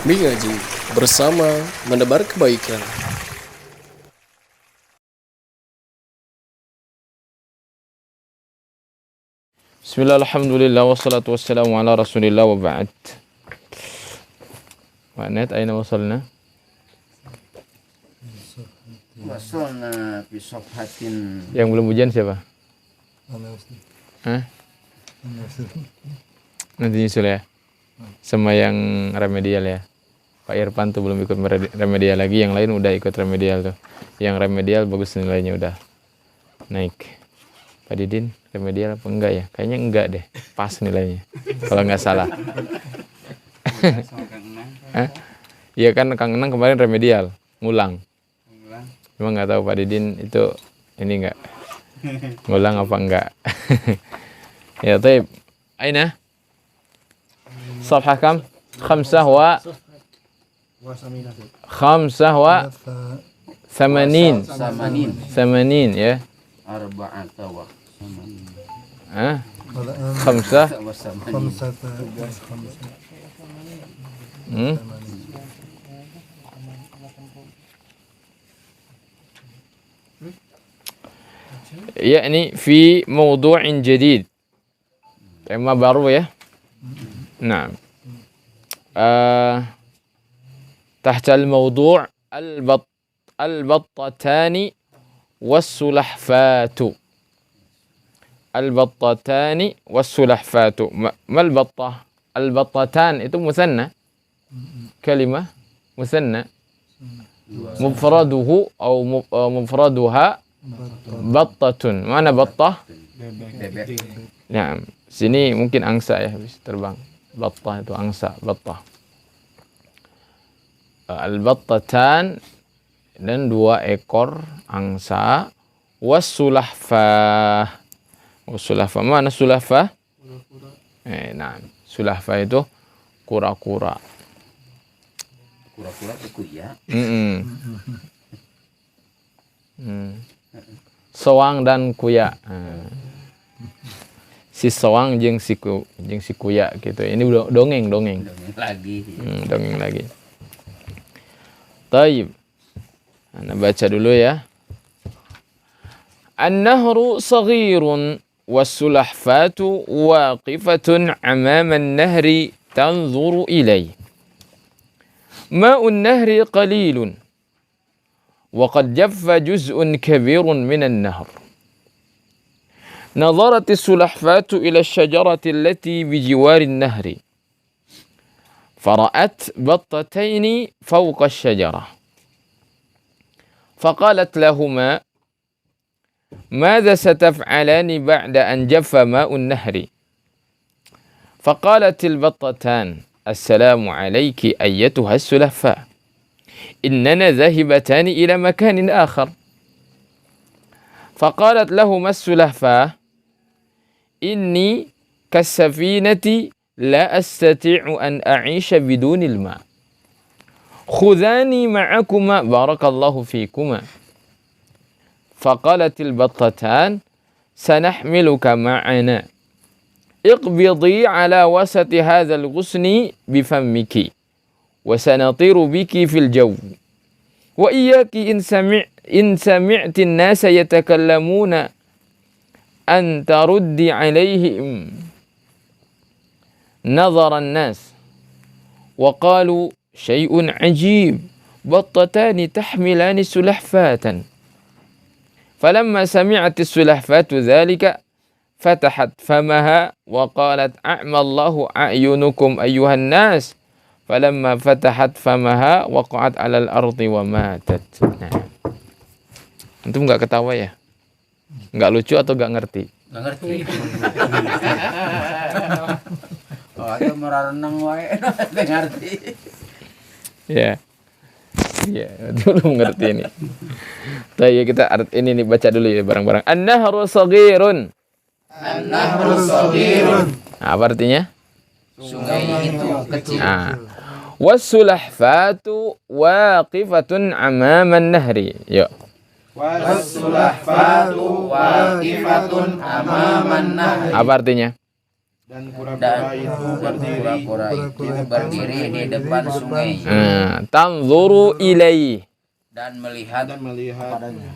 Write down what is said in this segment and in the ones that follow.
Mengaji bersama menebar kebaikan. Bismillah, alhamdulillah, wassalatu wassalamu ala rasulillah wa ba'd. Wa'anat, aina wasalna? Wasalna fi safhatin. Yang belum ujian siapa? Hah? Nanti nyusul ya? Sama yang remedial ya? Pak Irfan tuh belum ikut remedial lagi, yang lain udah ikut remedial tuh. Yang remedial bagus nilainya udah naik. Pak Didin, remedial apa enggak ya? Kayaknya enggak deh, pas nilainya. Kalau nggak salah. Iya kan, Kang Enang kemarin remedial, ngulang. Cuma nggak tahu Pak Didin itu ini enggak ngulang apa enggak. Ya, taib. Aina? Safhah kam? Khamsah wa Thamanin ya. Arba'ata wa Khamsah yakni fi mawdu'in jadid, tema baru ya. Nah, tahta al-mawdu' al-battatani was-sulahfatu. Al-battatani was-sulahfatu. Mal battah? Al-battatan itu musanna. Kalimah musanna. Mufraduhu atau mufraduha battatun. Mana battah? bebek. Nah, sini mungkin angsa ya, habis terbang. Battah itu angsa, battah. Al-battatan dan 2 ekor angsa. Was-sulahfah. Was-sulahfah, mana sulahfah? Nah, sulahfah itu kura-kura. Kura-kura itu ya. Soang dan kuya. Si soang jeung si kuya gitu. Ini dongeng. Dongeng lagi. Dongeng lagi. Taib. Ana baca dulu ya. An-nahru saghirun was-sulahfatu waqifatun 'amama an-nahri tanzuru ilayhi. Ma'un nahri qalilun wa qad jaffa juz'un kabirun min an-nahr. نظرت السلحفاة إلى الشجرة التي بجوار النهر فرأت بطتين فوق الشجرة فقالت لهما ماذا ستفعلان بعد أن جف ماء النهر فقالت البطتان السلام عليك أيتها السلحفاة إننا ذاهبتان إلى مكان آخر فقالت لهما السلحفاة إني كالسفينة لا أستطيع أن أعيش بدون الماء خذاني معكما بارك الله فيكما فقالت البطتان سنحملك معنا اقبضي على وسط هذا الغصن بفمك وسنطير بك في الجو وإياك إن سمعت الناس يتكلمون أن تردي عليهم نظر الناس وقالوا شيء عجيب بطتان تحملان سلحفاة فلما سمعت السلحفاة ذلك فتحت فمها وقالت أعمى الله أعينكم أيها الناس فلما فتحت فمها وقعت على الأرض وماتت. Nah. Antum nggak ketawa ya? Nggak lucu atau nggak ngerti? Nggak ngerti. Oh, itu merenang wae. Nggak ngerti. Ya. Iya, belum ngerti ini. Tapi kita ini nih baca dulu ya bareng-bareng. An-nahru saghirun. An-nahru saghirun. Apa artinya? Sungai itu kecil. Was-sulahfatu waqifatun 'amama an-nahri. Yuk. Was-sulahfatu waqifatun amaman nahri. Apa artinya? Dan kura-kura itu berdiri. Kura-kura itu berdiri di depan sungai Tanzuru ilaihi. dan melihat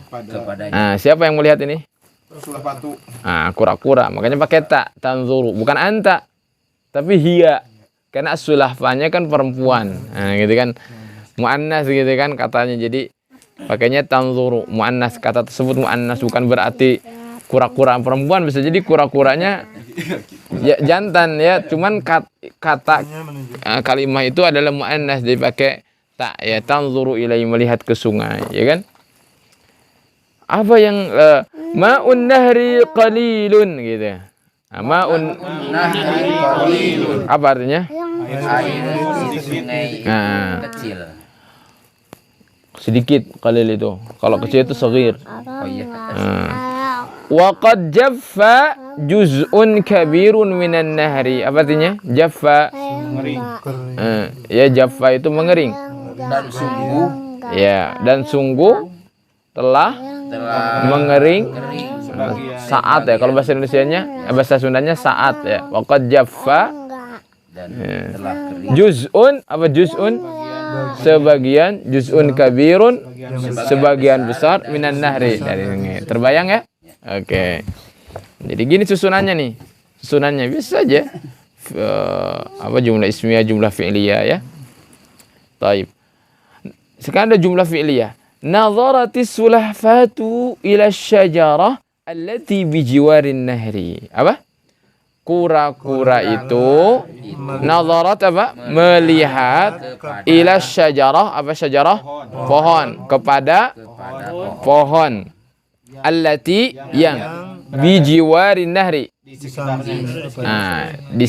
pada kepadanya. Nah, siapa yang melihat ini? sulafatu. Nah, kura-kura. Makanya pakai tak, tanzuru. Bukan anta, tapi hiya. Karena sulafanya kan perempuan. Nah, gitu kan. Muannas gitu kan katanya. Jadi pakainya tanzuru. Muannas, kata tersebut muannas, bukan berarti kura-kura perempuan, bisa jadi kura-kuranya ya jantan ya, cuman kata kalimat itu adalah muannas, jadi pakai tak ya, tanzuru ilai, melihat ke sungai, ya kan. Apa yang ma'un nahri qalilun gitu. Ma'un Nahri qalilun. apa artinya? Air di sungai kecil. Sedikit qalil itu. Kalau kecil itu saghir. Oh iya. Wa qad jaffa juz'un kabirun minan nahri. Apa artinya? Jaffa. Ya, jaffa itu mengering. Dan sungguh Ya, dan sungguh telah mengering saat ya. Kalau bahasa Indonesianya, bahasa Sundanya saat ya. Wa qad jaffa dan telah kering. juz'un, apa juz'un? Sebagian, juz'un kabirun, sebagian besar minan nahri, dari sungai. Terbayang ya? Oke. Jadi gini susunannya nih. Susunannya bisa aja. Apa jumlah ismiyah, jumlah fi'liyah ya. Taib. Sekarang ada jumlah fi'liyah. Nadharatis sulahfatu ila syajarah allati bijiwarin nahri. Apa? Kura-kura itu nadharat apa? Melihat ila syajarah, apa syajarah? Pohon, kepada pohon. Allati yang bijiwarin nahri. Nah, di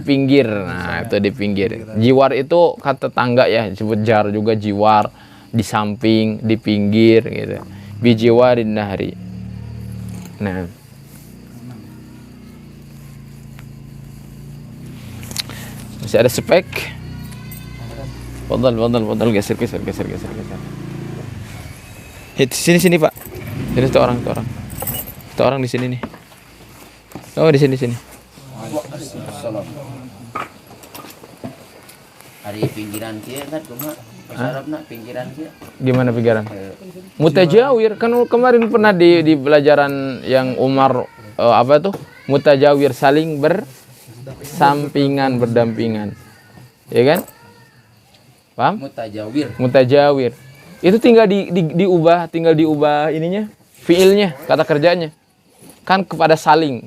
pinggir. Nah, itu di pinggir. Jiwar itu kata tetangga ya, disebut jar juga, jiwar, di samping, di pinggir gitu. Bijiwarin nahri. Nah, masih ada spek. Fadal, geser. Sini Pak. Sini tuh orang. Itu orang di sini nih. Oh, di sini. Assalam. Hari pinggiran kia kan cuma Arabna pinggiran kia. Gimana pinggiran? Mutajawir kan kemarin pernah di pelajaran yang Umar apa tuh? Mutajawir, saling bersampingan, berdampingan. Ya kan? Paham? Mutajawir. Itu tinggal diubah ininya, fiilnya, kata kerjanya. Kan kepada saling.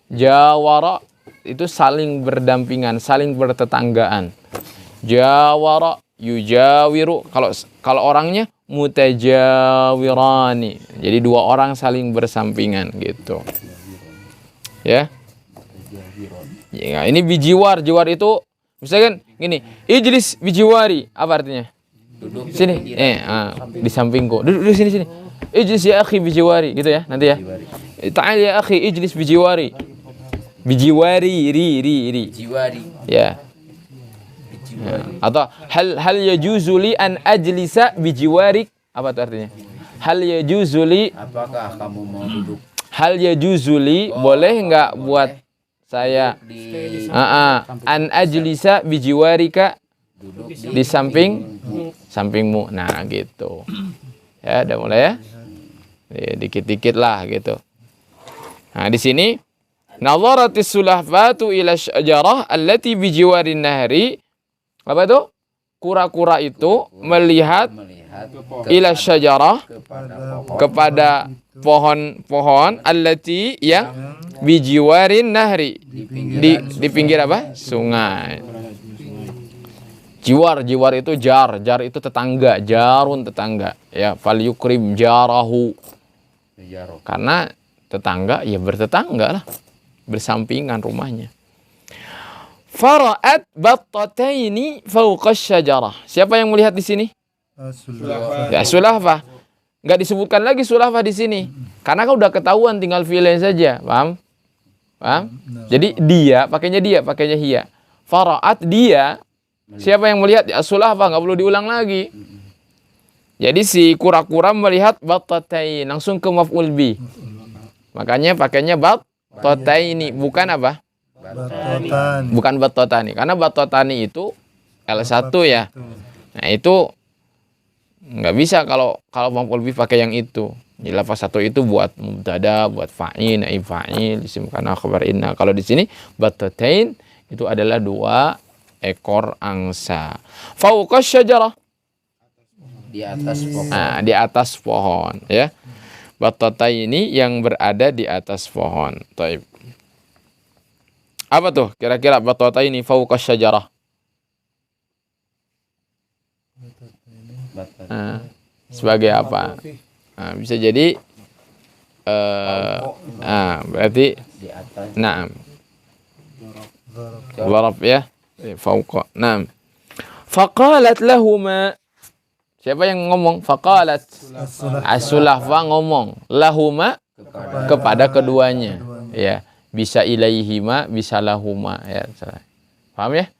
Jawara itu saling berdampingan, saling bertetanggaan. Jawara yujawiru, kalau orangnya mutajawirani. Jadi dua orang saling bersampingan gitu. Ya. Ya, ini bijiwar, jiwar itu misalkan gini, ijlis bijiwari, apa artinya? Duduk Sini, di sampingku. Duduk sini. Ijlis ya akhi bijiwari, gitu ya, nanti ya. Ta'al ya akhi ijlis bijiwari. Bijiwari, ri. Jiwari. Ya. Atau hal yajuzu li an ajlisa bijiwarik, apa itu artinya? Hal yajuzu li, Apakah kamu mau duduk hal yajuzu li, boleh enggak buat saya di an ajlisa bijiwarika, duduk di sampingmu. Nah, gitu. Ya, udah mulai ya. Dikit-dikit lah gitu. Nah, di sini nadharatis sulahfatu ila syajarah allati bijiwarin nahri. Apa itu? Kura-kura itu melihat ila syajarah, kepada pohon-pohon allati yang bijiwarin nahri, di pinggir apa? Sungai. Jiwar itu jar itu tetangga, jarun tetangga. Ya, fal yukrim jarahu. Karena tetangga ya bertetangga lah, bersampingan rumahnya. Fara'at battataini fawqa syajarah. Siapa yang melihat di sini? Ya, sulafah. Enggak disebutkan lagi sulafah di sini. Karena kan udah ketahuan, tinggal fiilnya saja. Paham? Jadi pakainya hiya. Fara'at, dia. Siapa yang melihat? Ya, sulafah, enggak perlu diulang lagi. Jadi si kura-kura melihat battatain, langsung ke maf'ul bi. Makanya pakainya battataini, bukan apa? Batotan. Bukan batotani. Karena batotani itu L1 ya. Nah itu nggak bisa kalau maf'ul bih pakai yang itu. Jadi lafaz satu itu buat mubtada, buat fa'il, naib fa'il, isim kana, khabar inna. Kalau di sini batotain itu adalah 2 ekor angsa. Fauqa syajarah. Di atas pohon. Nah, di atas pohon ya. Batotaini yang berada di atas pohon. Taib. Apa tuh kira-kira batotaini fauqa syajarah? Nah, sebagai apa? Nah, bisa jadi berarti Di atas. na'am. Dharab ya. Fauqa. Naam. Faqalat lahuma. Siapa yang ngomong? Faqalat. As-sulahfa ngomong. Lahuma kepada keduanya. Ya. Bisa ilaihima, bisa lahuma. Ya. Paham ya?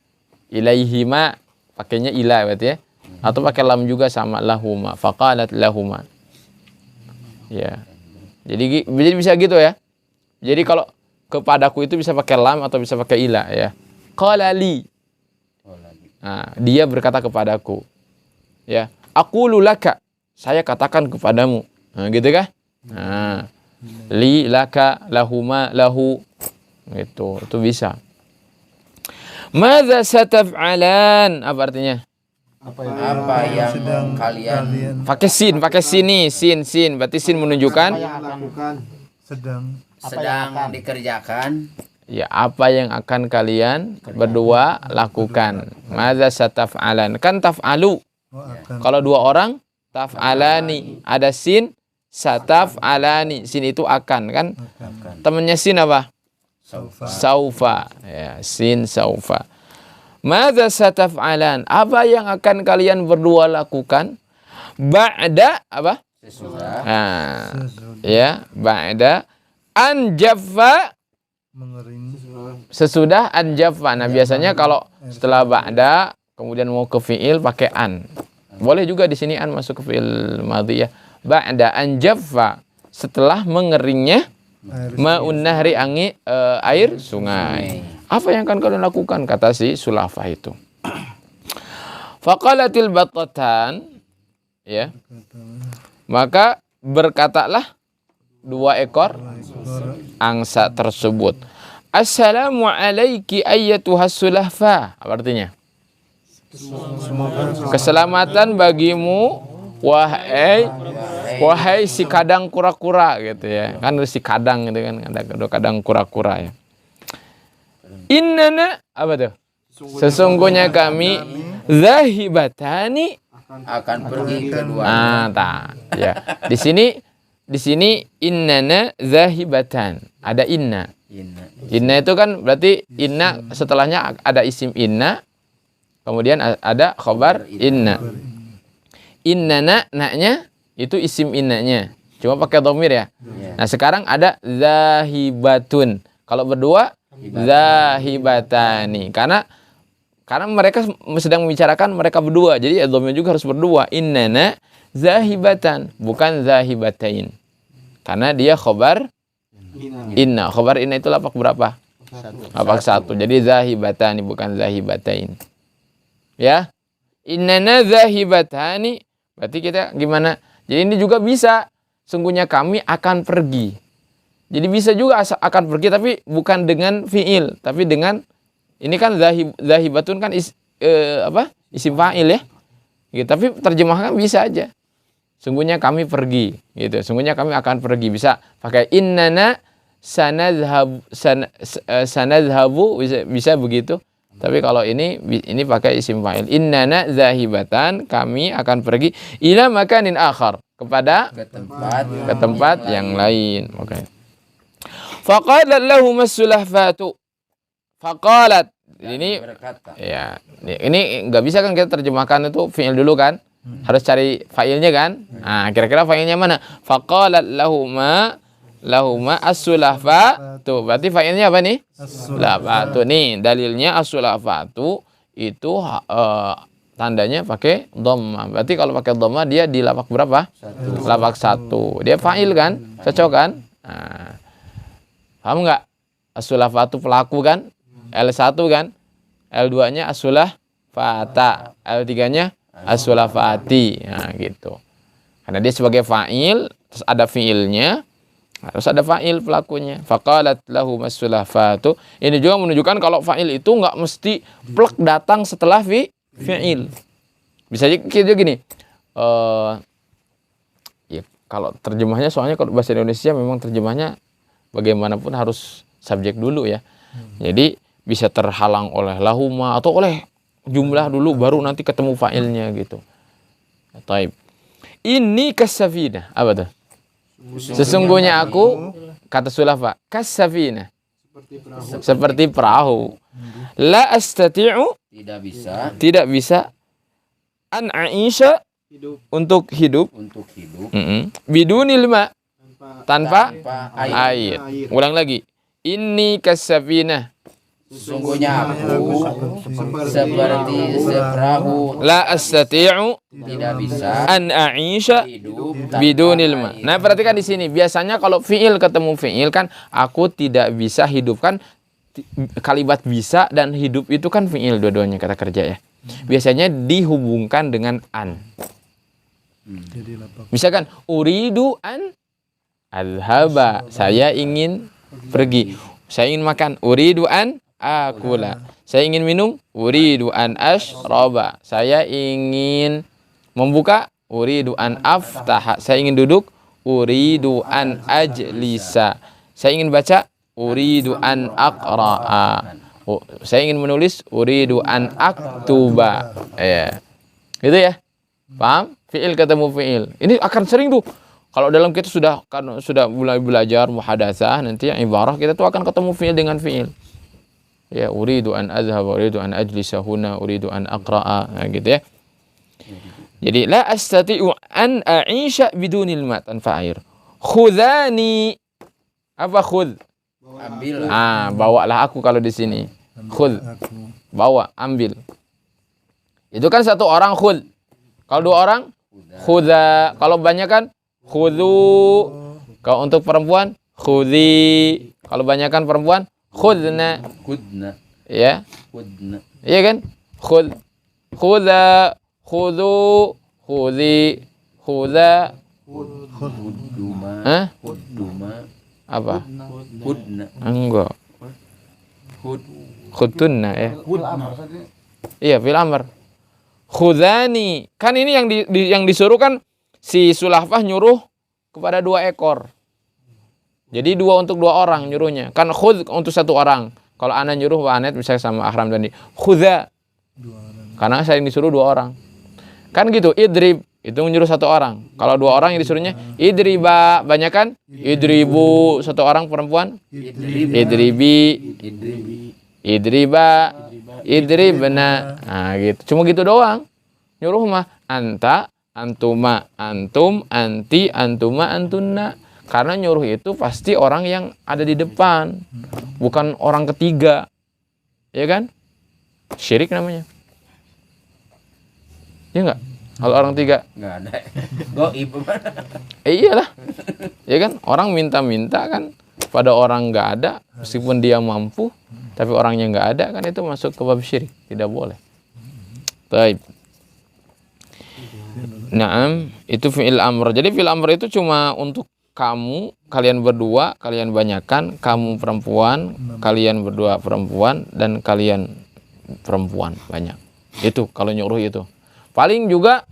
Ilaihima pakainya ila berarti ya. Atau pakai lam juga sama lahuma. Faqalat lahuma. Ya. Jadi bisa gitu ya. Jadi kalau kepadaku itu bisa pakai lam atau bisa pakai ila ya. Qala li. Nah, dia berkata kepadaku. Ya. Aqulu laka. Saya katakan kepadamu. Nah, gitu kah? Nah. Li laka lahuma lahu. Gitu. Itu bisa. Madza sataf'alan? Apa artinya? Apa yang kalian Pakai sin nih, sin. Berarti sin menunjukkan sedang dikerjakan? ya apa yang akan kalian berdua lakukan. Madza sataf'alan? Kan taf'alu. Kalau 2 orang taf'alani, ada sin sataf'alani. Sin itu akan kan? Temannya sin apa? Saufa. Ya, sin saufa. Madza sataf'alan? Apa yang akan kalian berdua lakukan? Ba'da apa? Sesudah Nah, ya, ba'da anjaffa Mengering. sesudah anjaffa. Nah, biasanya kalau setelah ba'da kemudian mau ke fi'il pakai an. Boleh juga di sini an masuk ke fi'il madhi ya. Ba'da anjaffa, setelah mengeringnya ma'un nahri air sungai. Apa yang akan kalian lakukan? Kata si sulafah itu. Faqalatil batatan, ya. Maka berkatalah 2 ekor angsa tersebut. Assalamu alayki ayyatuhas sulafah. Apa artinya? Keselamatan bagimu wahai si kadang kura-kura gitu ya. Kan si kadang gitu kan, ada kadang kura-kura ya. Innana apa tuh? Sesungguhnya kami zahibatani akan pergi kedua. Ya. Di sini innana zahibatan. Ada inna. Inna itu kan berarti inna setelahnya ada isim inna. Kemudian ada khabar inna. Innana naknya itu isim innanya. Cuma pakai dhamir ya. Nah, sekarang ada zahibatun. Kalau berdua zahibatani. Karena mereka sedang membicarakan mereka berdua. Jadi dhamir juga harus berdua. Innana zahibatan, bukan zahibatain. Karena dia khabar inna. Khabar inna itu lapak berapa? Lapak 1. Jadi zahibatani bukan zahibatain. Ya. Innana zahibatani. Berarti kita gimana? Jadi ini juga bisa. Sungguhnya kami akan pergi. Jadi bisa juga akan pergi tapi bukan dengan fiil, tapi dengan ini kan zahibatun kan isim fa'il ya. Gitu, tapi terjemahkan bisa aja. Sungguhnya kami pergi gitu. Sungguhnya kami akan pergi. Bisa pakai innana sanadhabu bisa begitu. Tapi kalau ini pakai isim fa'il. Innana zahibatan, kami akan pergi ila makanin akhar, kepada ke tempat yang lain. Oke. Faqalat lahum as-sulahfatu. Faqalat. Ini Berkata. ya, ini nggak bisa kan kita terjemahkan itu fi'il dulu kan? Harus cari fa'ilnya kan? Nah, kira-kira fa'ilnya mana? Faqalat lahuma as-sulahfatu. Berarti fa'ilnya apa nih? As-sulahfatu. Nih, dalilnya as-sulahfatu itu tandanya pakai dhamma. Berarti kalau pakai dhamma dia di lapak berapa? 1. Lapak 1. Dia fa'il kan? Cocok kan? Nah, paham nggak? as-sulafatu pelaku kan, L1 kan, L2-nya as-sulafata, L3-nya as-sulafati. Nah, gitu. Karena dia sebagai fa'il, terus ada fi'ilnya, harus ada fa'il pelakunya. Faqalat lahum as-sulafatu. Ini juga menunjukkan kalau fa'il itu nggak mesti plek datang setelah fi'il. Bisa jadi gini. Ya, kalau terjemahnya, soalnya kalau bahasa Indonesia memang terjemahnya bagaimanapun harus subjek dulu ya. Jadi bisa terhalang oleh lahuma atau oleh jumlah dulu baru nanti ketemu fa'ilnya gitu. Taib. Ini kasafina. Apa tuh? Sesungguhnya aku, kata sulafa, kasafina. Seperti perahu. La astati'u. Tidak bisa. An aisha. Untuk hidup. Bidunil ma. Tanpa air. Ulang lagi. Ini kasafina. Sesungguhnya aku seperti seperahu. La astati'u Tidak bisa an aisha hidup bidunil ma. Nah, perhatikan di sini. Biasanya kalau fi'il ketemu fi'il kan aku tidak bisa hidup kan, kalimat bisa dan hidup itu kan fi'il dua-duanya kata kerja ya. Biasanya dihubungkan dengan an. Misalkan uridu an adhaba, saya ingin pergi. Saya ingin makan, uridu an akula. Saya ingin minum, uridu an ashraba. Saya ingin membuka, uridu an aftaha. Saya ingin duduk, uridu an ajlisa. Saya ingin baca, uridu an aqra'a. Saya ingin menulis, uridu an aktuba. Ya. Gitu ya. Paham? Fi'il ketemu fi'il. Ini akan sering tuh. Kalau dalam kita sudah mulai belajar muhadatsah, nanti yang ibarah kita tuh akan ketemu fi'il dengan fi'il. Ya, uridu an azhab, uridu an ajlisa huna, uridu an aqra'a, nah, gitu ya. Jadi la astati'u an a'isha bidunil ma, tanpa air. Khudhani. Apa khudh? ambil. Bawalah aku kalau di sini. Khudh. Bawa, ambil. Itu kan satu orang khudh. Kalau dua orang khudha. Kalau banyak kan khudhu. Kalau untuk perempuan khudhi. Kalau banyakan perempuan khudna. Ya. Iya kan? Khudh. Khudha. Khudhu. Khudhi. Khudha. Hah? Apa? Enggak. Khudunna ya. Iya, fil amr. Khudhani. Kan ini yang disuruh kan si Sulafah nyuruh kepada 2 ekor. Jadi 2 untuk 2 orang nyuruhnya. Kan khudh untuk 1 orang. Kalau ana nyuruh Wa Anet misalnya sama Ahram tadi, khudha. Karena saya disuruh 2 orang. Kan gitu, idrib itu menyuruh 1 orang. Kalau 2 orang yang disuruhnya idriba, banyak kan? Idribu, 1 orang perempuan. Idribi. Idriba. Idribna. Nah, gitu. Cuma gitu doang. Nyuruh mah anta, antuma, antum, anti, antuma, antunna. Karena nyuruh itu pasti orang yang ada di depan, bukan orang ketiga. Ya kan? Syirik namanya. Ya enggak? Kalau orang 3 Enggak ada. Goib. Iyalah. Ya kan? Orang minta-minta kan pada orang enggak ada, meskipun dia mampu, tapi orangnya enggak ada, kan itu masuk ke bab syirik, tidak boleh. Baik. Naam, itu fi'il amr. Jadi fi'il amr itu cuma untuk kamu, kalian berdua, kalian banyakan, kamu perempuan, kalian berdua perempuan, dan kalian perempuan banyak. Itu kalau nyuruh itu. Paling juga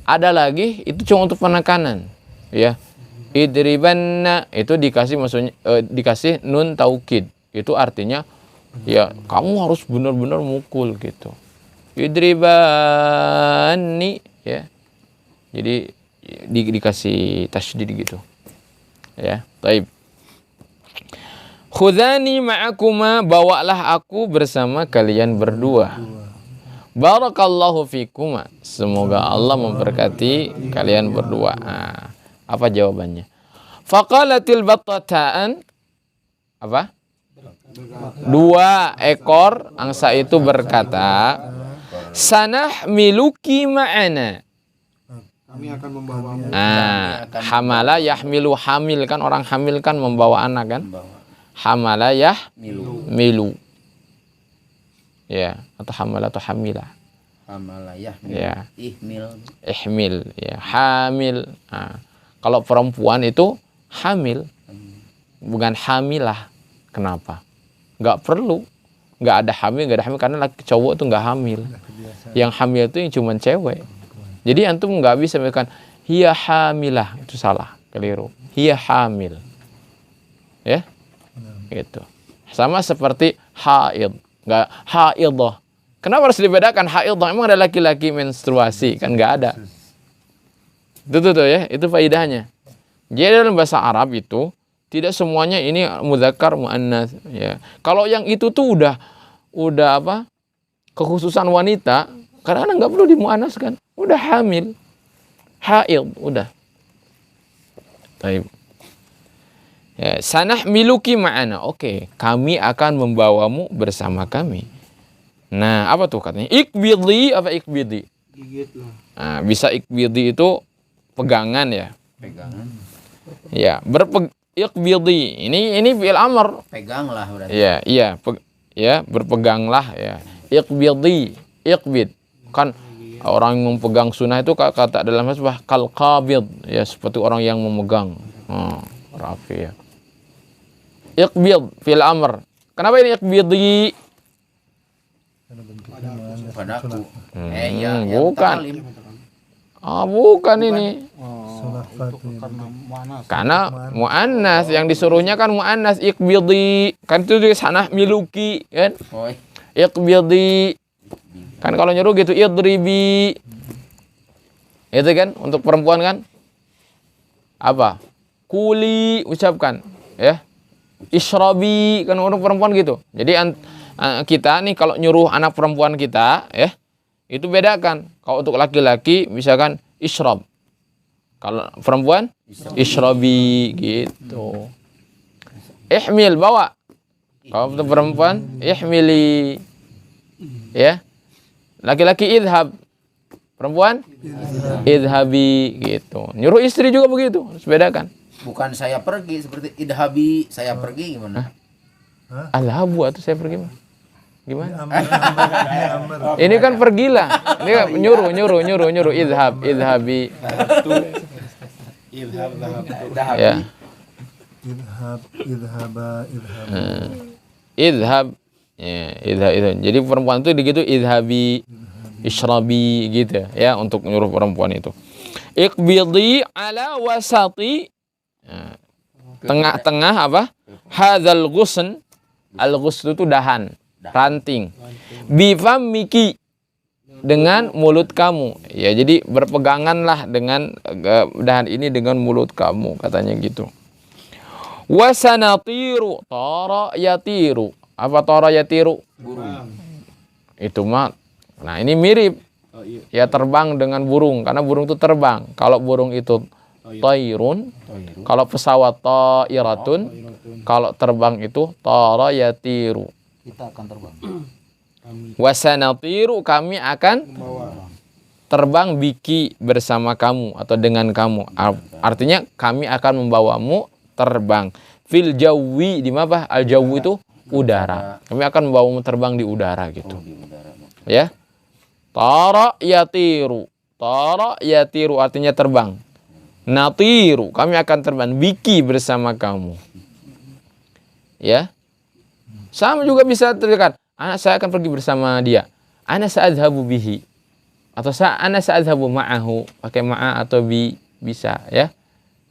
ada lagi itu cuma untuk penekanan, ya. Idribanna itu dikasih maksudnya dikasih nun taukid. Itu artinya ya kamu harus benar-benar mukul gitu. Idribani ya. Jadi dikasih tasydid gitu. Ya, taib. Khudhani ma'akuma, bawalah aku bersama kalian berdua. Barakallahu fikuma. Semoga Allah memberkati kalian berdua. Apa jawabannya? Faqalatil battataan. Apa? 2 ekor angsa itu berkata, sanahmiluki ma'ana. Kami akan membawamu. Hamala yahmilu, hamil kan, orang hamil kan membawa anak kan. Hamala Milu. milu. Ya, atau hamala atau hamila. Hamalayah. Ya. Ihmil. Ihmil, ya, hamil. Nah, kalau perempuan itu hamil, bukan hamilah. Kenapa? Nggak perlu. Nggak ada hamil karena laki cowok tuh nggak hamil. Yang hamil itu yang cuma cewek. Jadi antum nggak bisa mengatakan hiya hamilah, itu salah, keliru. Hiya hamil. Ya? Gitu. Sama seperti haid. Nggak haidah. Kenapa harus dibedakan haidah? Emang ada laki-laki menstruasi? Kan nggak ada. Itu tuh ya, itu faedahnya. Jadi dalam bahasa Arab itu tidak semuanya ini mudzakkar muannas ya. Kalau yang itu tuh udah apa? Kekhususan wanita, kadang-kadang nggak perlu dimuannaskan. Udah hamil. Haid, udah. Baik. Ya, sanah miluki ma'ana. Oke, kami akan membawamu bersama kami. Nah, apa tuh katanya? Ikbidi apa ikbidi? Gigit lah. Nah, bisa ikbidi itu pegangan ya. Pegangan. Ya, ikbidi. Ini fi'il amr. Pegang lah berarti. Iya, iya, ya, berpeganglah ya. Ikbidi, ikbid. Kan orang yang memegang sunnah itu kata dalam bahasa kal qabid ya, seperti orang yang memegang. Rafi ya. Iqbid fil amr. Kenapa ini iqbidi? Padaku. Bukan. Bukan ini. Karena muannas yang disuruhnya kan muannas iqbidi. Kan itu di sana miluki kan? Iqbidi. Kan kalau nyuruh gitu idribi. Itu kan untuk perempuan kan? Apa? Kuli ucapkan ya. Ishrabi kan untuk perempuan gitu. Jadi kita nih kalau nyuruh anak perempuan kita ya, itu bedakan. Kalau untuk laki-laki misalkan ishrab. Kalau perempuan ishrabi gitu. Ihmil bawa. Kalau untuk perempuan ihmili. Ya. Laki-laki idhab. Perempuan idhabi gitu. Nyuruh istri juga begitu, harus bedakan. Bukan saya pergi seperti idhabi, saya pergi gimana? Alhabu atau saya pergi mah? Gimana? Ini kan pergilah. Ini kan nyuruh idhabi. Ya. Idhab. Ya, idhab. Jadi perempuan itu begitu idhabi, ishrabi gitu ya, untuk nyuruh perempuan itu. Iqbidi ala wasati. Tengah-tengah apa? Hadzal ghusn. Al-ghusn itu dahan, ranting. Bifamiki, dengan mulut kamu. Ya, jadi berpeganganlah dengan dahan ini dengan mulut kamu, katanya gitu. Wasanatiru tara yatiru. Apa tara yatiru? Burung. Itu mah. Nah, ini mirip. Ya, terbang dengan burung, karena burung itu terbang. Kalau burung itu tairun, kalau pesawat tairatun, kalau terbang itu tara yatiru. Kita akan terbang. Wasanatiru, kami akan terbang biki bersama kamu atau dengan kamu. Artinya kami akan membawamu terbang. Fil jawi, di mana al jawi itu udara. Kami akan membawamu terbang di udara gitu. Ya. Tara yatiru. Tara yatiru artinya terbang. Natiru, kami akan terbang biki bersama kamu. Ya. Sama juga bisa terdekat. Saya akan pergi bersama dia. Ana sa'adhabu bihi. Atau ana sa'adhabu ma'ahu. Pakai ma'a atau bi bisa ya.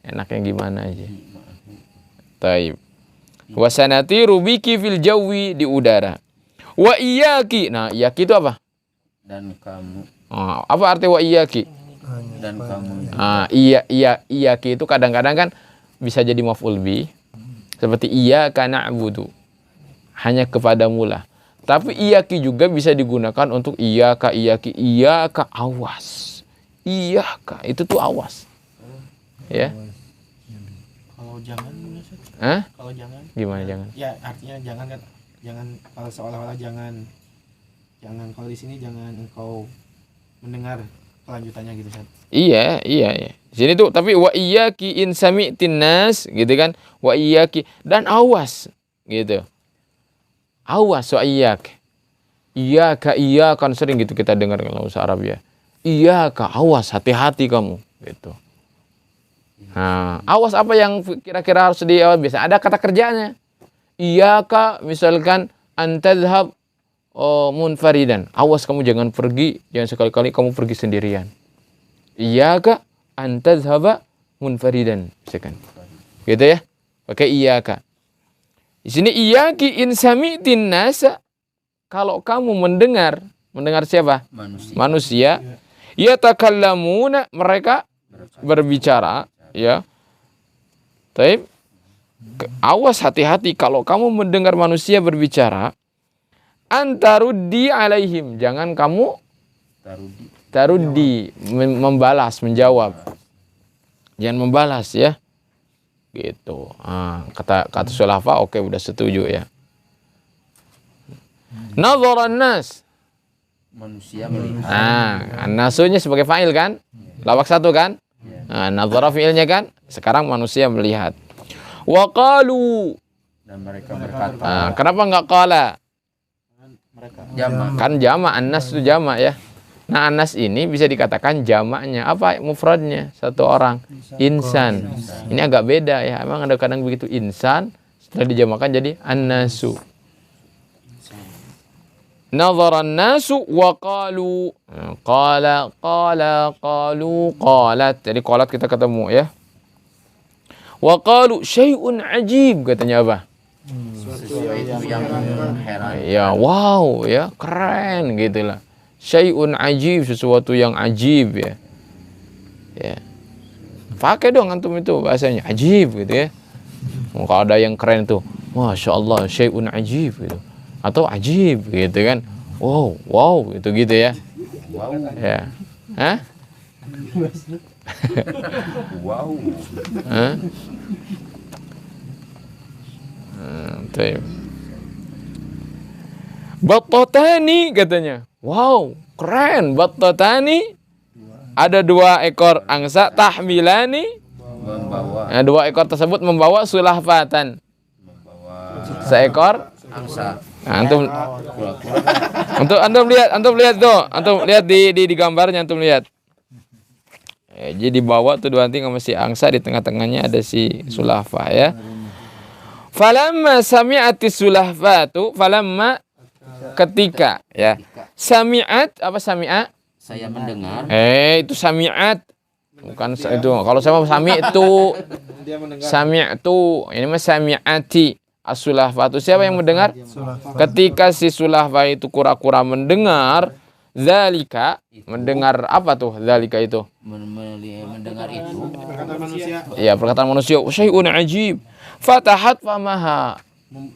Enaknya gimana aja. Taib. Wa sanatiru biki fil jawi, di udara. Wa iyyaki. Nah, iyyaki itu apa? Dan kamu. Apa arti wa iyyaki? Dan kamu. Iyyaki itu kadang-kadang kan bisa jadi maf'ul bi. Seperti iyyaka na'budu. Hanya kepadamu lah. Tapi iyyaki juga bisa digunakan untuk iyyaka awas. Iyyaka itu tuh awas. Ya. Kalau jangan, kalau jangan. Gimana jangan? Ya artinya jangan kan, jangan kalau seolah-olah jangan kalau di sini jangan engkau mendengar kelanjutannya gitu kan. Iya. Sini tuh tapi wa iyyaki in sami'tin nas gitu kan. Wa iyyaki dan awas. gitu. Awas wa iyyak. Iya kan sering gitu kita dengar kalau bahasa Arab ya. Iyyaka, awas, hati-hati kamu gitu. Nah, awas apa yang kira-kira harus biasa ada kata kerjanya. Iyyaka misalkan antadhhab munfaridan. Awas kamu jangan pergi, jangan sekali-kali kamu pergi sendirian. Iyyaka antadhhaba munfaridan misalkan. Gitu ya. Pakai iyyaka. Di sini iyyaki in sami'tin nasa, kalau kamu mendengar siapa? Manusia. Yatakallamuna, mereka berbicara, ya. Taib. Awas, hati-hati kalau kamu mendengar manusia berbicara. Antaruddi alaihim, jangan kamu taruddi, membalas, menjawab. Jangan membalas ya. Gitu. Kata sulafa, oke, udah setuju ya. Nadharan nas, Manusia melihat. nasunya sebagai fa'il kan? Lawak satu kan? Nadhara fi'ilnya kan? Sekarang manusia melihat. Wa qalu, Dan mereka berkata. kenapa enggak qala? Jamak. Kan jamak, annas itu jamak ya. Nah, anas ini bisa dikatakan jamaknya apa? Mufradnya satu orang, insan. Ini agak beda ya. Emang ada kadang begitu, insan setelah dijamakan jadi annasu. Nadharan nasu wa qalu. Qala, qalu, qalat. Jadi qalat kita ketemu ya. Wa qalu syai'un ajib, katanya apa? Sesuatu yang heran. Ya, wow ya, keren gitulah. Syai'un ajib, sesuatu yang ajib ya. Ya. Pakai dong antum itu bahasanya, ajib gitu ya. Kalau ada yang keren itu, Masya Allah, syai'un ajib gitu. Atau ajib gitu kan. Wow gitu ya. Wow. Ya. Hah? Wow. Hah? Baik. Battatani katanya. Wow, keren. Battatani. Ada 2 ekor angsa, tahmilani. Membawa. Nah, 2 ekor tersebut membawa sulahfatan. Seekor Angsa. Nah, antum Kura-kura. antum lihat tuh, antum lihat di gambarnya, antum lihat. Jadi dibawa tuh 2 anting sama si angsa, di tengah-tengahnya ada si sulahfa ya. Falamma sami'atis sulahfatu, falamma ketika ya. Sami'at, apa sami'at? Saya mendengar. Itu sami'at. Bukan itu. Kalau saya mau sami'tu. Sami'tu. Ini mah sami'ati. As-sulahfatu, siapa yang mendengar? Ketika si sulahfa itu kura-kura mendengar, zalika, mendengar apa tuh zalika itu? Mendengar itu. Perkataan manusia. Iya, perkataan manusia. Syai'un ajib. Fatahat famaha.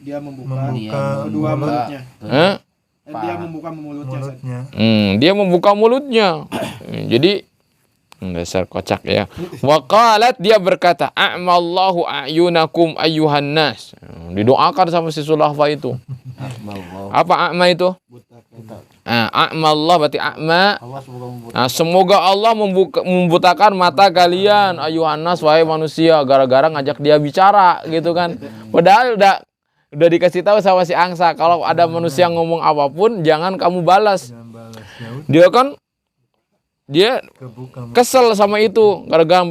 Dia membuka kedua mulutnya. Dia membuka mulutnya. Dia membuka mulutnya. Jadi dasar kocak ya. Wa qalat, dia berkata, a'mallahu a'yunakum ayyuhan nas. Didoakan sama si sulahfa itu. Apa a'ma itu? A'mallah berarti a'ma. Semoga Allah membutakan mata kalian ayyuhan nas, wahai manusia, gara-gara ngajak dia bicara gitu kan. Padahal udah dikasih tahu sama si angsa, kalau ada manusia ngomong apapun jangan kamu balas. Dia kesel sama itu gara-gara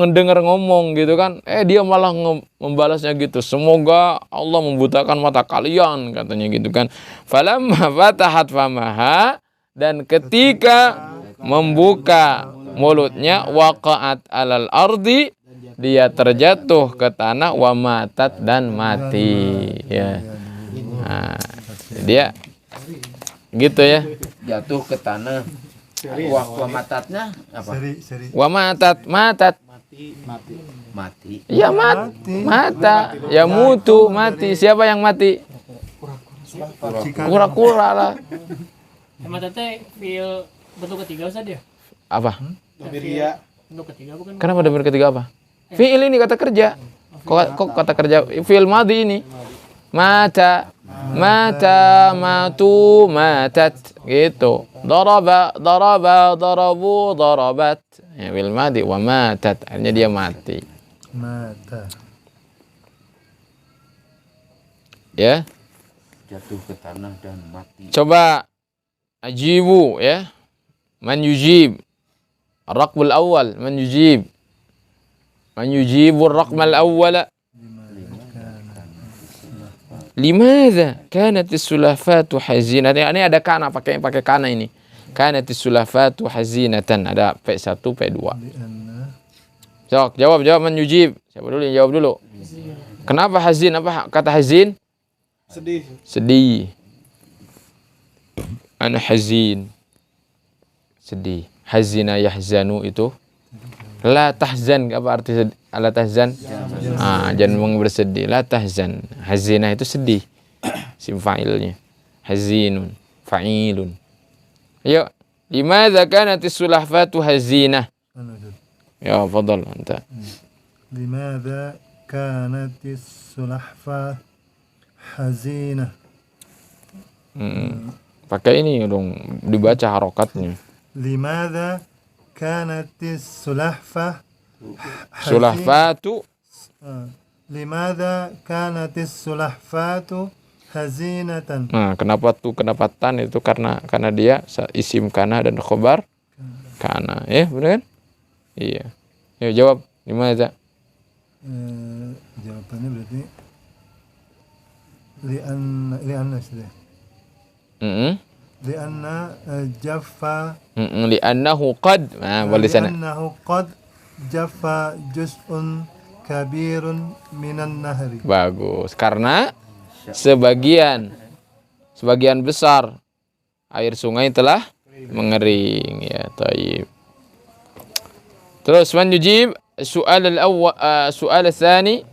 mendengar ngomong gitu kan. Dia malah membalasnya gitu. Semoga Allah membutakan mata kalian, katanya gitu kan. Falamma fatahat famaha, dan ketika membuka mulutnya, waqa'at alal ardi, dia terjatuh ke tanah, wa matat, dan mati ya. Nah, dia gitu ya. Jatuh ke tanah. Wa matatnya apa? Wa matat. Mati. Ya mata. Ya mutu, mati. Siapa yang mati? Kura-kura lah. Mata teh fil bentuk ketiga Ustaz ya? Apa? Domiria. Bentuk ketiga bukan? Kenapa domir ketiga apa? Fi'il ini kata kerja. Kok kata kerja? Fi'il madhi ini. Mata, matu, matat. Gitu. Daraba, darabu, darabat. Ya, fi'il madhi wa matat. Artinya dia mati. ya. Jatuh ke tanah dan mati. Coba ajibu ya. Man yujib. Ar-raqmul awal, man yujib. Man yujibur raqmal awwala. Limadza kanatis sulafatu hazinatan? Ini ada kana, pakai kana ini. Kanatis sulafatu hazinatan. Ada P1, P2. Sok, jawab man yujib. Siapa dulu yang jawab dulu? Kenapa hazin? Apa kata hazin? Sedih. Sedih. Ana hazin. Sedih. Hazina yahzanu itu. La tahzan, apa arti la tahzan? Jangan bersedih. La tahzan. Hazina itu sedih. Sim fa'ilnya. Hazinun, fa'ilun. Ayo, limadza kanatis sulafatu hazinah? Ya, fadal anta. Limadza kanatis sulahfa hazinah? Pakai ini dong, dibaca harokatnya. Limadza kanatis sulahfa Sulafatu. Limadza kanatis sulahfatu hazinatan? Nah, kenapa tan itu karena dia isim kana dan khobar kana, ya benar kan? Iya. Yuk jawab, limadza? Jawabannya berarti li'anna sudah. Li'anna jaffa. Li'annahu qad. Nah, boleh sana. Li'annahu qad jaffa juz'un kabirun minan nahri. Bagus. Karena sebagian besar air sungai telah mengering, ya. Taib. Terus man yujib soal al-awwal, soal al-thani.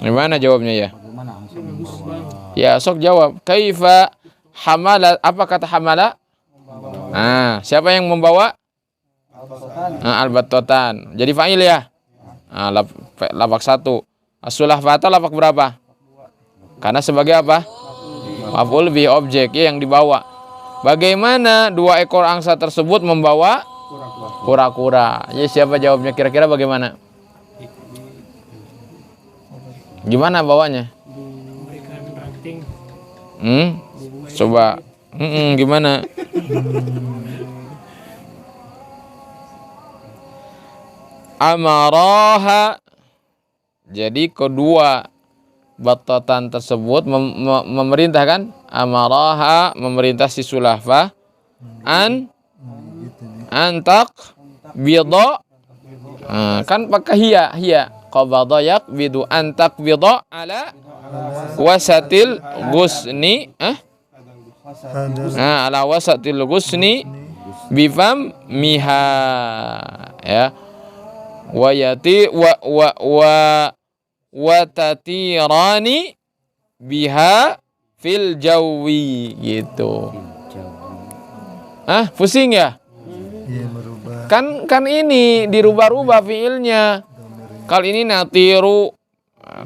Gimana jawabnya ya? Ya, sok jawab. Kaifa hamala? Apa kata hamala? Siapa yang membawa? Al-battatan. Jadi fa'il ya? Lapak 1. As-sulahfata lapak berapa? Karena sebagai apa? Maf'ul bih, objek ya, yang dibawa. Bagaimana dua ekor angsa tersebut membawa kura-kura? Ya, siapa jawabnya? Kira-kira bagaimana? Gimana bawanya? Memberikan ranting. Coba. Gimana? Amaraha. Jadi kedua battatan tersebut memerintahkan. Amaraha, memerintah si sulahfah antak bidha. Kan pakai hiya. Qabada yaqbidu antak bidha ala wasatil ghusni. Ala wasatil ghusni bifam miha, ya. Wayati wa tatirani biha fil jawi, gitu. Pusing ya? Iya, merubah. Kan ini dirubah-rubah fiilnya. Kali ini natiru.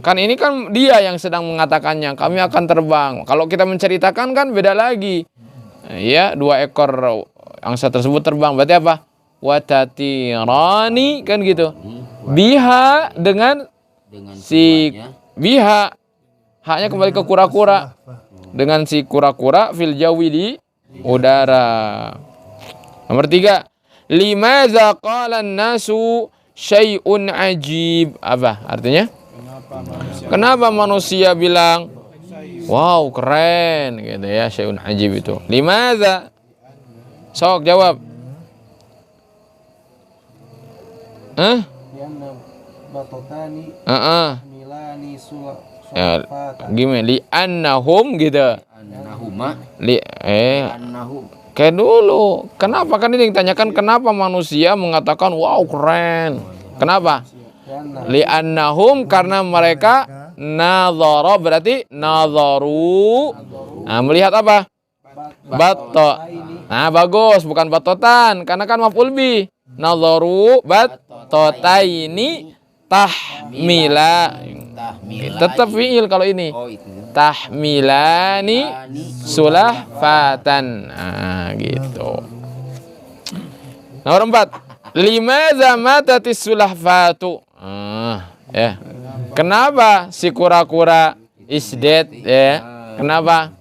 Kan ini kan dia yang sedang mengatakannya. Kami akan terbang. Kalau kita menceritakan kan beda lagi. Ya, dua ekor angsa tersebut terbang. Berarti apa? Watatirani, kan gitu. Biha dengan si biha. Haknya kembali ke kura-kura. Dengan si kura-kura fil jawi, di udara. Nomor 3. Limadza qala an-nasu syai'un ajib? Apa artinya? Kenapa manusia bilang wow, keren gitu ya, syai'un ajib itu. Limadza? Sok jawab. Ya, gimana? Li'annahum gitu. Annahuma. Annahum. Kayak dulu. Kenapa? Kan ini yang tanyakan, kenapa manusia mengatakan wow, keren? Kenapa? Li'annahum, karena mereka nadhara, berarti nadharu. Melihat apa? Bagus, bukan batotan, karena kan maf'ul bih. Nadharu battotaini tahmila. Tetap fiil kalau ini. Oh itu. Tahmilani sulahfatan. Nah, gitu. Nomor 4. Limadza matatis sulahfatu. Ya. Kenapa si kura-kura is dead ya? Kenapa?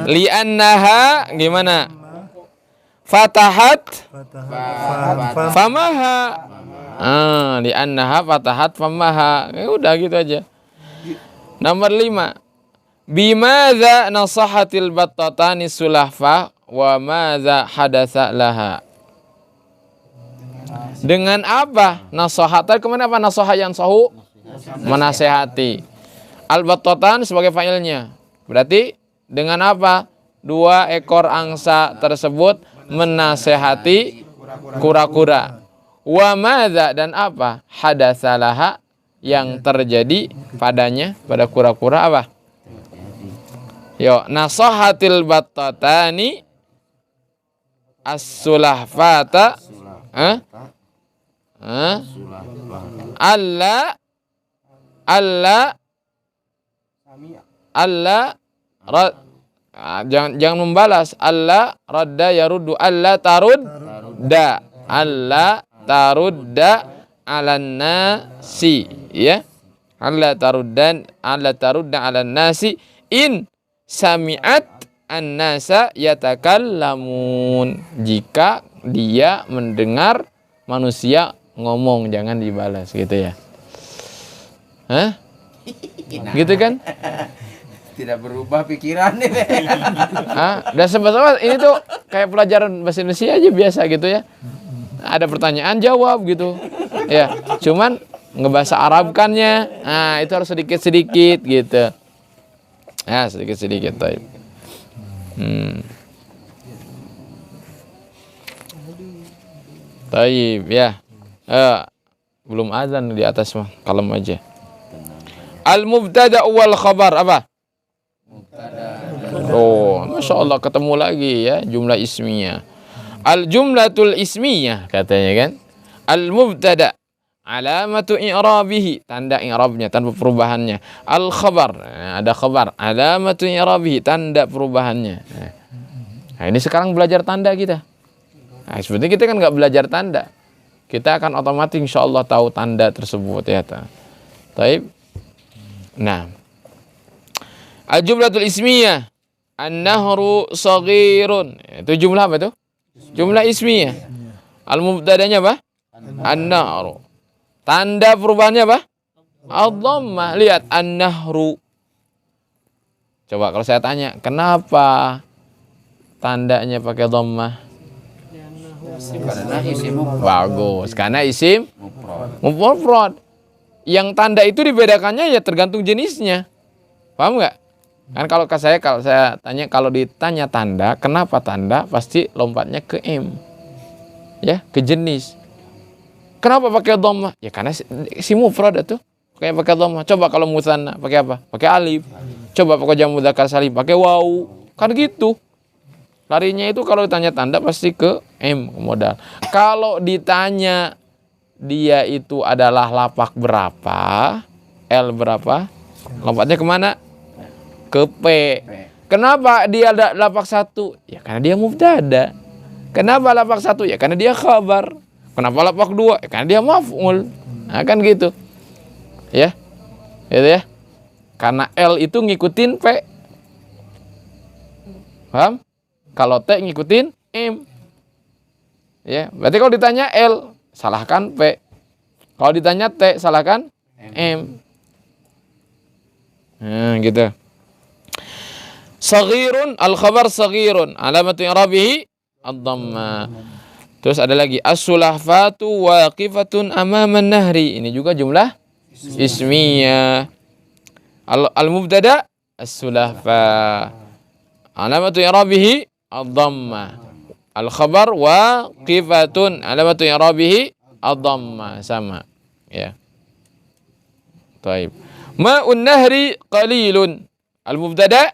Li'annaha gimana? Fatahat famaha. Li'annaha fatahat famaha. Ya udah gitu aja. Nomor 5. Bimadza nasahatil battatani sulahfa wa madza hadatsa laha. Dengan apa? Nasahat. Tadi kemana apa? Nasahat yang sahu? Menasehati. Al-battatan sebagai fa'ilnya. Berarti dengan apa? 2 ekor angsa tersebut menasehati kura-kura. Wa madza dan apa? Hadatsa laha yang terjadi padanya, pada kura-kura apa? Yo, nasahatil battatani as-sulahfata jangan membalas. Allah radda yaruddu. Allah tarudda. Allah tarudda alan nasi, ya. Allah tarudda alan nasi in sami'at an-nasa yatakallamun. Jika dia mendengar manusia ngomong, jangan dibalas gitu ya. Hah? Gitu kan? Tidak berubah pikiran nih. Dan sebab ini tuh kayak pelajaran bahasa Indonesia aja biasa gitu ya. Ada pertanyaan jawab gitu. Ya, cuman ngebahasa Arabkannya. Nah, itu harus sedikit-sedikit gitu. Ya, sedikit-sedikit. Taib ya. Belum azan di atas mah, kalem aja. Al-mubtada wal khabar apa? Oh, Masya Allah ketemu lagi ya jumlah ismiyah. Al-jumlatul ismiyah katanya kan. Al-mubtada alamatu i'rabihi, tanda i'rabnya, tanda perubahannya. Al-khabar, ada khabar, alamatu i'rabihi, tanda perubahannya. Nah, ini sekarang belajar tanda kita. Nah, sebenarnya kita kan nggak belajar tanda. Kita akan otomatis insya Allah tahu tanda tersebut ya. Taib. Nah, al-jumlatul ismiyah an-nahru saghirun. Itu jumlah apa tuh? Jumlah ismiyah. Al-mubtadanya apa? An-nahru. Tanda perubahannya apa? Ad-dhammah. Lihat an-nahru. Coba kalau saya tanya, kenapa tandanya pakai dhammah? Karena isim Bagus, karena isim mufrad. Yang tanda itu dibedakannya ya tergantung jenisnya. Paham nggak? Kan kalau saya tanya, kalau ditanya tanda, kenapa tanda? Pasti lompatnya ke M. Ya, ke jenis. Kenapa pakai dhammah? Ya karena si mufrad itu pakai dhammah. Coba kalau musanna pakai apa? Pakai alif. Coba pakai jamu dzakar salim pakai waw. Kan gitu. Larinya itu kalau ditanya tanda pasti ke M modal. Kalau ditanya dia itu adalah lapak berapa, L berapa, lompatnya kemana? Ke P. Kenapa dia ada lapak 1? Ya karena dia mubtada. Kenapa lapak 1? Ya karena dia khabar. Kenapa lapak 2? Ya karena dia maf'ul. Nah kan gitu. Ya. Gitu ya. Karena L itu ngikutin P. Paham? Kalau T ngikutin M. Ya, berarti kalau ditanya L, salahkan P. Kalau ditanya T, salahkan M. Nah, gitu. Saghirun, al-khabar saghirun, alamatu i'rabihi ad-dhammah. Terus ada lagi as-sulahfatu waqifatun amama an-nahri. Ini juga jumlah ismiyah. Al-mubtada as-sulahfa. Alamatu i'rabihi ad-dhammah. Al-khabar waqifatun, alamatu i'rabihi ad-dhammah, sama. Ya. Baik. Ma'un nahri qalilun. Al-mubtada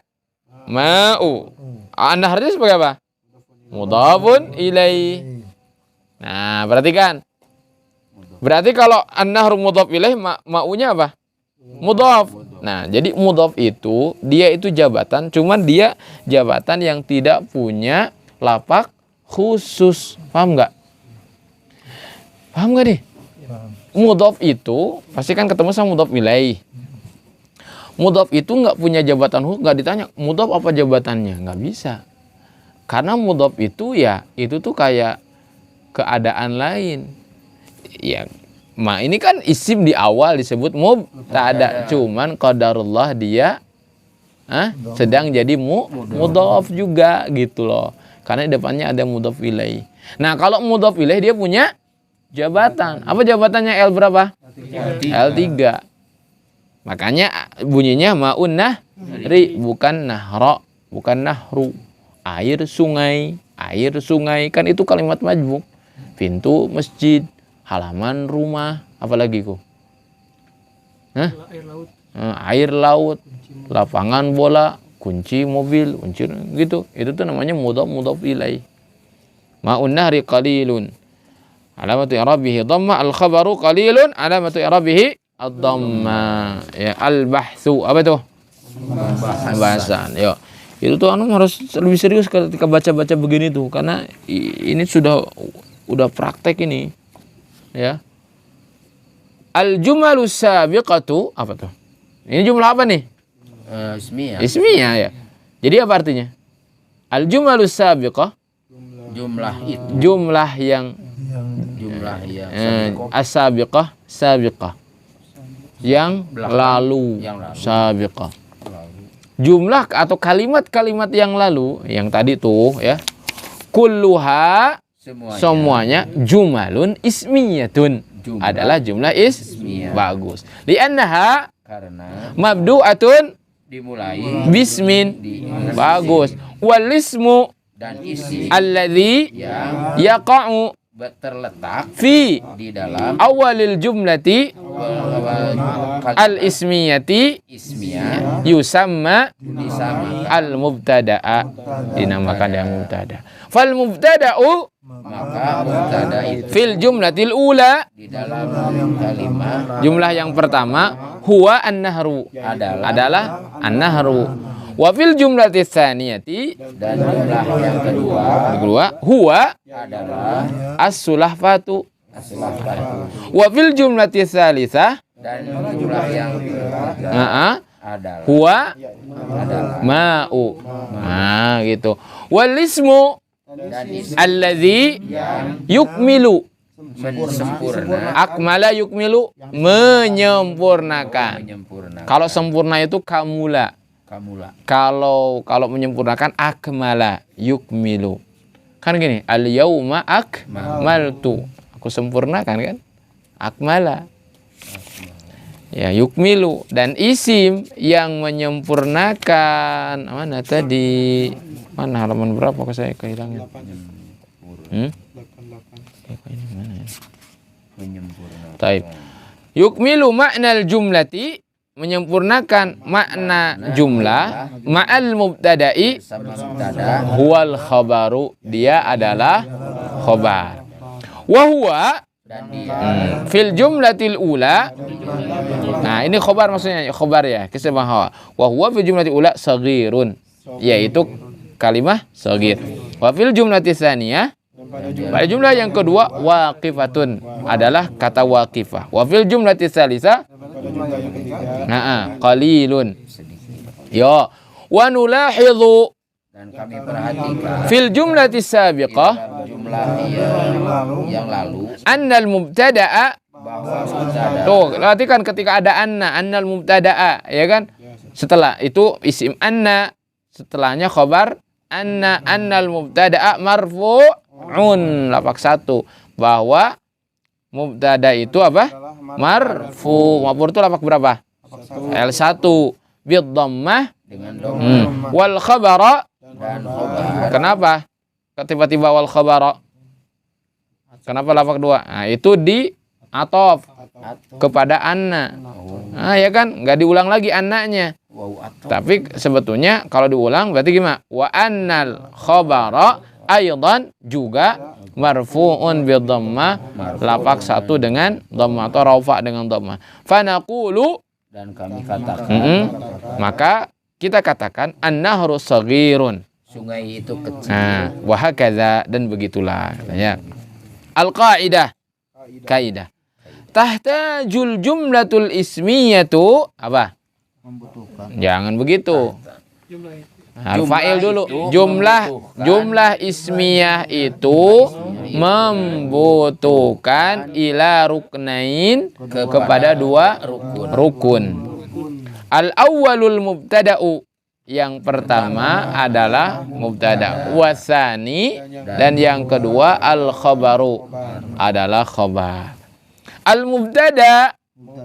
ma'u. An-nahrnya sebagai apa? Mudhafun ilaih. Nah, perhatikan. Berarti kalau an-nahru mudhaf ilaih ma'unya apa? Mudhaf. Nah, jadi mudhaf itu dia itu jabatan, cuman dia jabatan yang tidak punya lapak khusus. Paham nggak? Paham nggak nih? Mudhaf itu pasti kan ketemu sama mudhaf ilaih. Mudhaf itu nggak punya jabatan khusus, nggak ditanya mudhaf apa jabatannya, nggak bisa. Karena mudhaf itu ya itu tuh kayak keadaan lain. Ya, ini kan isim di awal disebut mubtada, cuman qadarullah dia sedang jadi mudhaf juga gitu loh. Karena di depannya ada mudhaf ilaih. Nah, kalau mudhaf ilaih dia punya jabatan. Apa jabatannya L berapa? L3. Makanya bunyinya ma'un nahri, bukan nahra, bukan nahru. Air sungai kan itu kalimat majmuk. Pintu masjid, halaman rumah, apalagi kok? Air laut, lapangan bola, kunci mobil, kunci gitu. Itu tuh namanya mudhaf ilaih. Ma'un nahri qalilun. Alamatu i'rabihi dhamma, al-khabaru qalilun, alamatu i'rabihi ad-dhamma. Ya, al-bahthu, apa tuh? Pembahasan. Yo. Itu tuh harus lebih serius ketika baca-baca begini tuh, karena ini udah praktek ini. Ya. Al-jumalus sabiqatu, apa tuh? Ini jumlah apa nih? Ismiyah. Ismiyah ya. Jadi apa artinya? Al-jumalus sabiqah, Jumlah itu. jumlah yang as-sabiqah, sabiqah. Yang lalu, sabiqah. Jumlah atau kalimat-kalimat yang lalu, yang tadi tuh ya. Kulluha, semuanya jumalun ismiyatun. Adalah jumlah ismiyah. Bagus. Li'annaha, Karena mabdu'atun dimulai bismin. Bagus. Wal ismu dan isi alladhi yang yaqa'u terletak fi di dalam awalil jumlati al-ismiyati ismiyah yusamma disama, al-mubtada'a, dinamakan yang mubtada. Fal mubtada'u maka mubtada itu fil jumlatil ula, di dalam kalimat jumlah yang pertama, huwa an-nahru, adalah an-nahru. Wa fil jumlati tsaniyati, dan jumlah yang kedua huwa adalah as-sulafatu. as-salafatu, Wa fil jumlati tsalisah, dan jumlah yang ketiga adalah huwa ma'u. Nah, gitu. Wal ismu dan isi alladzi yang yukmilu, sempurna, akmala yukmilu, menyempurnakan. Kalau sempurna itu kamula. Kalau menyempurnakan akmala yukmilu. Kan gini, al yauma akmaltu. Aku sempurnakan kan? Akmala. Ya, yukmilu. Dan isim yang menyempurnakan, mana tadi? Mana halaman berapa kok saya kehilangan? Ini mana ya? Taib. Yukmilu makna jumlati, menyempurnakan makna jumlah, ma'al mubtada'i huwal khabaru, dia adalah khabar. Wa huwa fil jumlatil ula. Nah, ini khabar maksudnya, khabar ya, kisah bahwa wa huwa fil jumlatil ula saghirun, yaitu kalimah saghir. Wa fil jumlatis tsaniyah, pada jumlah yang kedua waqifatun, adalah kata waqifah. Wa fil jumlatis tsalitsah, qalilun. Yo, wa nulahidhu, dan kami perhatikan fil jumlatis sabiqah, jumlah yang lalu annal mubtada'a. bahwa mubtada Tuh, perhatikan ketika ada annal mubtada'a, ya kan? Setelah itu isim anna, setelahnya khabar annal mubtada'a marfu'un, lapak satu, bahwa mubtada itu apa? Marfu. Marfu itu lapak berapa? L1 bid dhammah dengan dhamma wal khabara. dan khobar. Kenapa tiba-tiba wal khabara? Kenapa lapak dua? Nah, itu di atof kepada anna. Nah, ya kan? Nggak diulang lagi annanya. Tapi sebetulnya kalau diulang berarti gimana? Wa annal khabara aidan juga marfu'un bi dhammah, lapak satu dengan dhammah atau rafa dengan dhammah. Fa naqulu, Dan kami katakan maka kita katakan an-nahru shaghirun. sungai itu kecil. Nah, wa hakadza, dan begitulah katanya. Al-qaidah, kaidah. Tahtajul jumlatul ismiyatu apa? Membutuhkan. Jangan begitu. Harf Jumlah fa'il dulu. itu Jumlah ismiyah itu membutuhkan ila ruknain kepada dua rukun. Al-awwalul mubtada'u, yang pertama adalah mubtada, wasani, dan yang kedua al-khabaru, adalah khabar. Al-mubtada,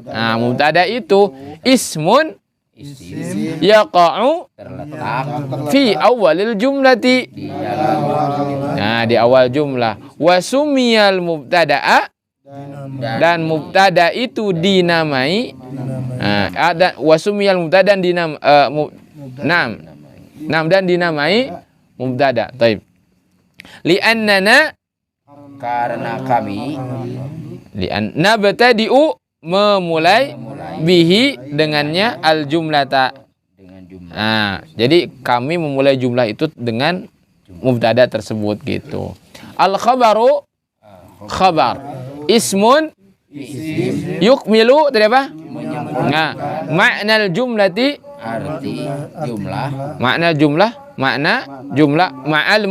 nah mubtada itu ismun Isim yaqa'u terletak fi awalil jumlati, di dalam nah di awal jumlah. Wa sumiyal mubtada'a, dan mubtada itu dinamai, nah, ada wasumiyal mubtada dan dan dinamai mubtada. Taib. Li'annana, karena kami nabtadi'u, memulai, bihi, dengannya, al jumlata. dengan jumlah Nah, jadi kami memulai jumlah itu dengan mubtada tersebut gitu. Al khabaru, khabar. Ismun yukmilu, tadi apa? Nah, makna jumlati, arti jumlah makna jumlah, ma'al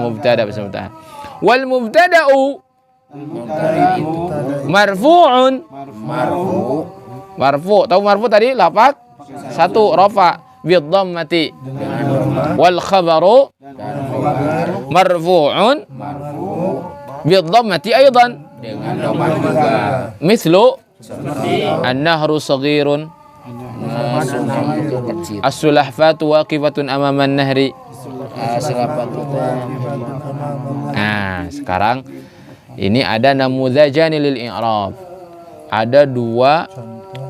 mubtada bersama. Wal mubtada'u marfu'un, marfu. Tahu marfu tadi lapak satu rafa bi dhammati. Wal khabaru marfu'un bi dhammati aidan. dengan dhammah juga. Mislu an-nahru saghirun, Sungai itu kecil. as-sulahfatu waqifatun amama an-nahri. Silapat itu Nah, sekarang ini ada namudzajan lil i'rab. Ada dua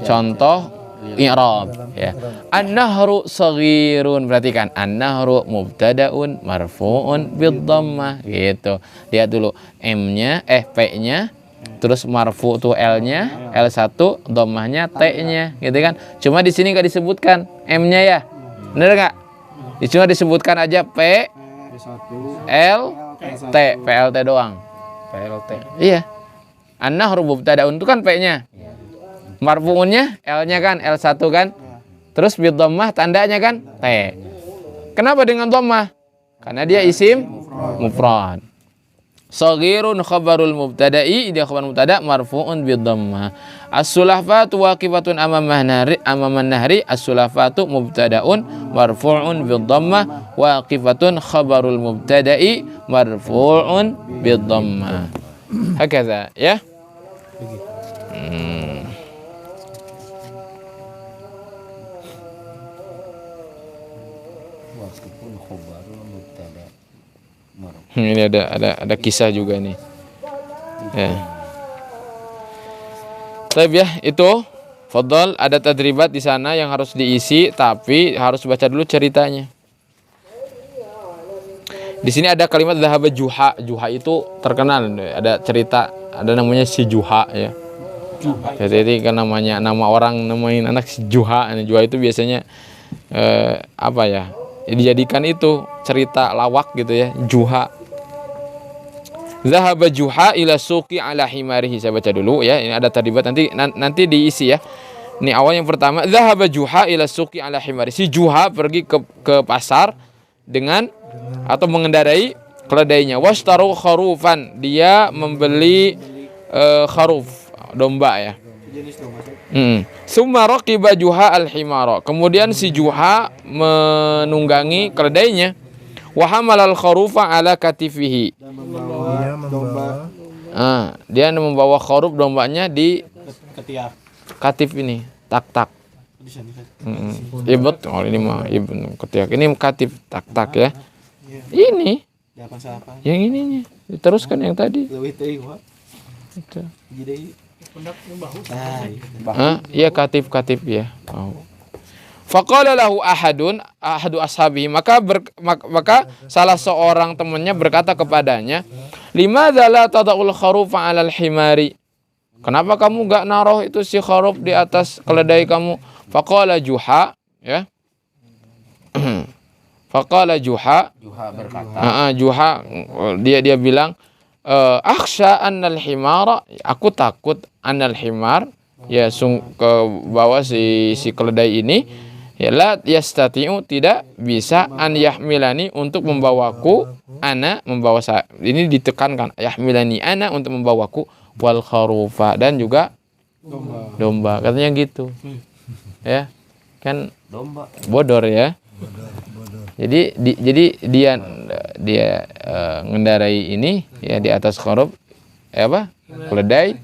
contoh i'rab ya. An-nahru shaghirun, perhatikan, an-nahru mubtadaun marfu'un bid dhammah gitu. Lihat dulu M-nya, P-nya, terus marfu tuh L-nya, L1, dhammahnya, T-nya gitu kan. Cuma di sini enggak disebutkan M-nya ya. Benar enggak? Cuma disebutkan aja P, L, T, PLT doang. PLT. Iya. An-nahru mubtadaun itu kan P-nya. Marfu'unnya L-nya kan, L1 kan. Terus bid dhammah tandanya kan T. Kenapa dengan dhammah? Karena dia isim mufrad. Shaghirun khabarul mubtada'i, dia khabar mubtada marfu'un bid dhammah. As-sulafatu waqifatun amaman nahri, as-sulafatu mubtada'un marfu'un bid dhammah, waqifatun khabarul mubtada'i marfu'un bid dhammah. Hakadha ya. Walaupun khobarul mubtada marfu. Ini ada kisah juga nih. Ya. Baik ya, itu fadhal, ada tadribat di sana yang harus diisi, tapi harus baca dulu ceritanya. Di sini ada kalimat dhahaba Juha. Juha itu terkenal, ada cerita, ada namanya si Juha ya. Jadi kan namanya, nama orang namain anak si Juha. Juha itu biasanya apa ya? Dijadikan itu cerita lawak gitu ya, Juha. Zahaba Juha ila suqi ala himarihi. Saya baca dulu ya. Ini ada tadribat, nanti diisi ya. Ini awal yang pertama, zahaba Juha ila suqi ala himarihi. Si Juha pergi ke pasar dengan atau mengendarai keledainya. Wastaru kharufan, dia membeli kharuf, domba ya. Summa raqiba Juha al-himara. Kemudian si Juha menunggangi keledainya. Wa hamalal kharufa ala katifihi. Dia membawa kharuf, dombanya di Ketiak. katif ini, tak-tak. Ibut, oh ini mah ibn ketiak. Ini katif, tak-tak ya. Ini yang ininya. Teruskan yang tadi. Itu. Iya katif ya. Faqala lahu ahadu ashabihi, maka salah seorang temannya berkata kepadanya, limadza la tada'ul kharufa 'alal himari? Kenapa kamu enggak naruh itu si kharuf di atas keledai kamu? Faqala Juha, ya. Faqala Juha, Juha berkata, Juha dia bilang, akhsha annal himara, aku takut annal himar, ya ke bawah si keledai ini, ya la yastati'u, tidak bisa an yahmilani, untuk membawaku, ana membawa saya. Ini ditekankan, yahmilani ana, untuk membawaku, wal kharufa, dan juga domba. Katanya gitu. Ya. Kan domba. bodor ya. Jadi dia ngendarai ini ya di atas kharuf, keledai,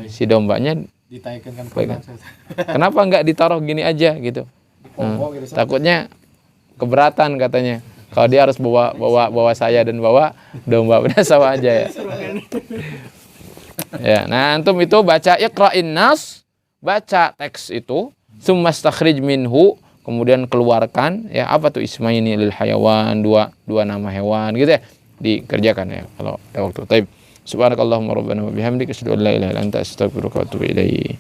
si dombanya Ditaikan kan pegang. Kenapa nggak ditaruh gini aja gitu? Takutnya keberatan katanya. Kalau dia harus bawa saya dan bawa domba, udah sama aja ya. Ya, nah antum itu baca iqra'in nas, baca teks itu, summa stakhrij minhu, kemudian keluarkan ya apa tuh ismaini lil hayawan, dua nama hewan gitu ya, dikerjakan ya kalau ada waktu. Taib. Subhanakallahumma rabbana wa bihamdika asyhadu an la ilaha illa anta astaghfiruka wa atubu ilaik.